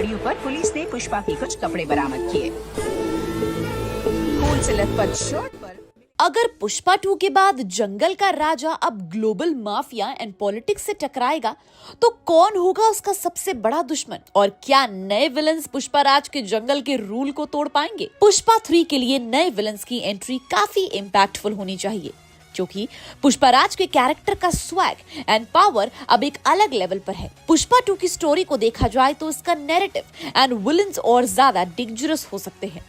सरयू पर पुलिस ने पुष्पा के कुछ कपड़े बरामद किए। खून से लथपथ शर्ट पर अगर पुष्पा 2 के बाद जंगल का राजा अब ग्लोबल माफिया एंड पॉलिटिक्स से टकराएगा तो कौन होगा उसका सबसे बड़ा दुश्मन, और क्या नए विलन्स पुष्पा राज के जंगल के रूल को तोड़ पाएंगे? पुष्पा 3 के लिए नए विलन्स की एंट्री काफी इम्पैक्टफुल होनी चाहिए, क्योंकि पुष्पा राज के कैरेक्टर का स्वैग एंड पावर अब एक अलग लेवल पर है। पुष्पा 2 की स्टोरी को देखा जाए तो इसका नैरेटिव एंड विलन्स और ज्यादा डेंजरस हो सकते हैं।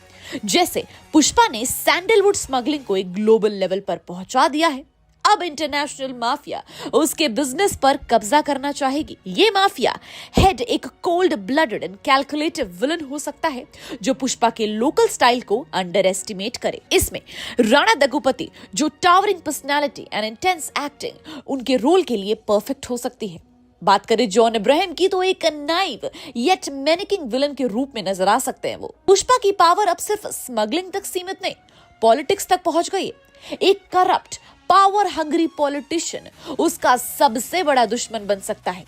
जैसे पुष्पा ने सैंडलवुड स्मगलिंग को एक ग्लोबल लेवल पर पहुंचा दिया है, अब इंटरनेशनल माफिया उसके बिजनेस पर कब्जा करना चाहेगी। ये माफिया हेड एक cold blooded and calculative villain हो सकता है जो पुष्पा के लोकल स्टाइल को अंडर एस्टिमेट करे। इसमें राणा दग्गुपति, जो towering personality and intense acting उनके रोल के लिए परफेक्ट हो सकती है। बात करें जॉन अब्राहम की तो एक नाइव येट मेनिकिंग विलन के रूप में नजर आ सकते हैं वो। पुष्पा की पावर अब सिर्फ स्मगलिंग तक सीमित नहीं, पॉलिटिक्स तक पहुंच गई है। एक करप्ट पावर हंग्री पॉलिटिशियन उसका सबसे बड़ा दुश्मन बन सकता है,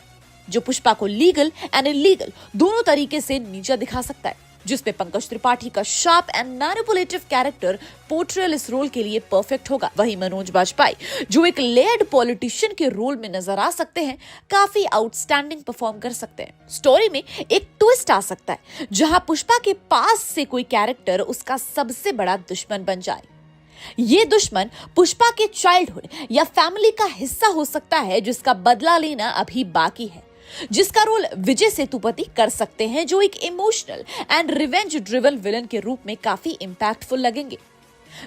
जो पुष्पा को लीगल एंड इलीगल दोनों तरीके से नीचा दिखा सकता है, जिसमें पंकज त्रिपाठी का sharp and manipulative character portrayal इस रोल के लिए परफेक्ट होगा। वहीं मनोज बाजपेयी, जो एक लेयर्ड पॉलिटिशियन के रोल में नजर आ सकते हैं, काफी आउटस्टैंडिंग परफॉर्म कर सकते हैं। स्टोरी में एक ट्विस्ट आ सकता है जहां पुष्पा के पास से कोई कैरेक्टर उसका सबसे बड़ा दुश्मन बन जाए। ये दुश्मन पुष्पा के चाइल्डहुड या फैमिली का हिस्सा हो सकता है, जिसका बदला लेना अभी बाकी है, जिसका रोल विजय सेतुपति कर सकते हैं, जो एक emotional and revenge driven villain के रूप में काफी इंपैक्टफुल लगेंगे।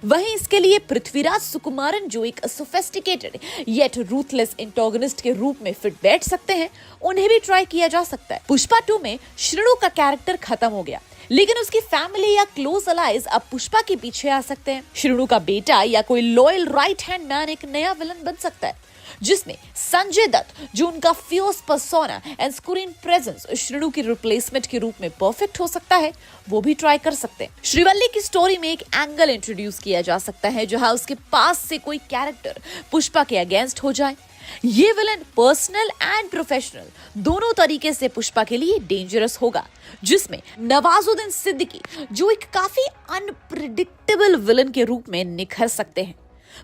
वहीं इसके लिए पृथ्वीराज सुकुमारन, जो एक सोफिस्टिकेटेड येट रूथलेस एंटागनिस्ट के रूप में फिट बैठ सकते हैं, उन्हें भी ट्राई किया जा सकता है। पुष्पा 2 में श्रीनु का कैरेक्टर खत्म हो गया, लेकिन उसकी फैमिली या क्लोज अलाइज अब पुष्पा के पीछे आ सकते हैं। श्रीनु का बेटा या कोई लॉयल राइट हैंड मैन एक नया विलन बन सकता है, जिसमें संजय दत्त, जो उनका fierce persona and screen presence Srinu की रिप्लेसमेंट के रूप में परफेक्ट हो सकता है, वो भी ट्राई कर सकते हैं। श्रीवल्ली की स्टोरी में एक एंगल इंट्रोड्यूस किया जा सकता है जहां उसके पास से कोई कैरेक्टर पुष्पा के अगेंस्ट हो जाए। ये विलन पर्सनल एंड प्रोफेशनल दोनों तरीके से पुष्पा के लिए डेंजरस होगा, जिसमें नवाजुद्दीन सिद्दीकी, जो एक काफी अनप्रिडिक्टेबल विलन के रूप में निखर सकते हैं।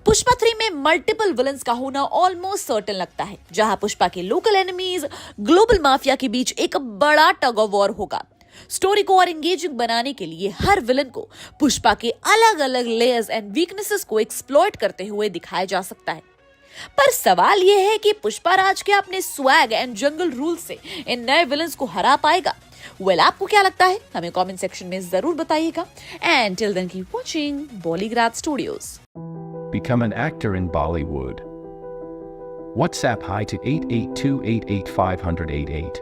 पुष्पा 3 में मल्टीपल विलन्स का होना ऑलमोस्ट सर्टेन लगता है, जहां पुष्पा के लोकल एनिमीज ग्लोबल माफिया के बीच एक बड़ा टग ऑफ वॉर होगा। स्टोरी को और एंगेजिंग बनाने के लिए हर विलन को पुष्पा के अलग अलग लेयर्स एंड वीकनेसेस को एक्सप्लॉइट करते हुए दिखाया जा सकता है। पर सवाल यह है कि पुष्पा राज के अपने स्वैग एंड जंगल रूल से इन नए विलन्स को हरा पाएगा? आपको क्या लगता है? हमें कमेंट सेक्शन में जरूर बताइएगा। And till then keep watching Bollygrad studios. Become an actor in Bollywood. WhatsApp hi to 8828850088.